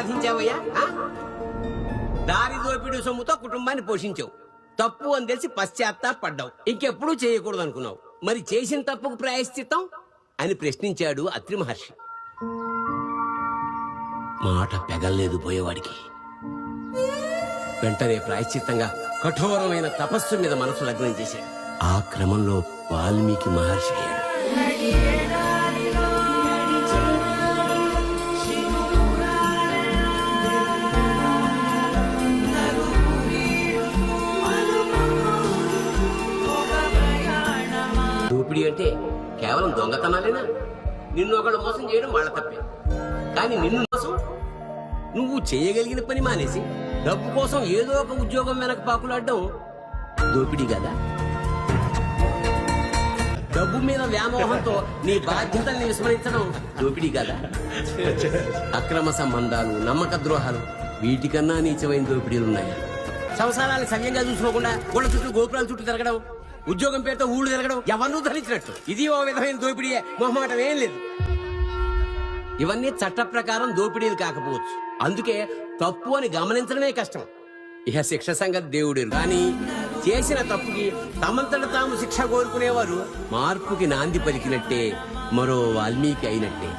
సాధించావయ్యా? దారి దోపిడీ సొమ్ముతో కుటుంబాన్ని పోషించావు. తప్పు అని తెలిసి పశ్చాత్తాపడ్డావు. ఇంకెప్పుడూ చేయకూడదు అనుకున్నావు. మరి చేసిన తప్పుకు ప్రాయశ్చిత్తం అని ప్రశ్నించాడు అత్రి మహర్షి. మాట పెగల్లేదు పోయేవాడికి. వెంటనే ప్రాయశ్చిత్తంగా కఠోరమైన తపస్సు మీద మనసు లగ్నం చేశాడు. ఆ క్రమంలో వాల్మీకి మహర్షి దోపిడీ అంటే కేవలం దొంగతనాలేనా? నిన్ను ఒకళ్ళు మోసం చేయడం వాళ్ళ తప్పే. కానీ నిన్ను మోసం నువ్వు చేయగలిగిన పని మానేసి డబ్బు కోసం ఏదో ఒక ఉద్యోగం వెనక పాకులాడడం దోపిడీ కదా? డబ్బు మీద వ్యామోహంతో నీ బాధ్యతల్ని విస్మరించడం దోపిడీ కదా? అక్రమ సంబంధాలు, నమ్మక ద్రోహాలు, వీటికన్నా నీచమైన దోపిడీలున్నాయి. సంసారాన్ని సవ్యంగా చూసుకోకుండా గోళ్ళ చుట్టూ గోపురాల చుట్టూ తిరగడం, ఉద్యోగం పేరుతో ఊళ్ళు తిరగడం ఎవరినూ ధరించినట్టు. ఇది ఓ విధమైన దోపిడీయే, మొహమాటం ఏం లేదు. ఇవన్నీ చట్ట ప్రకారం దోపిడీలు కాకపోవచ్చు. అందుకే తప్పు అని గమనించడమే కష్టం. ఇహ శిక్ష సంగతి దేవుడు. కానీ చేసిన తప్పుకి తమంతట తాము శిక్ష కోరుకునేవారు మార్పుకి నాంది పలికినట్టే, మరో వాల్మీకి అయినట్టే.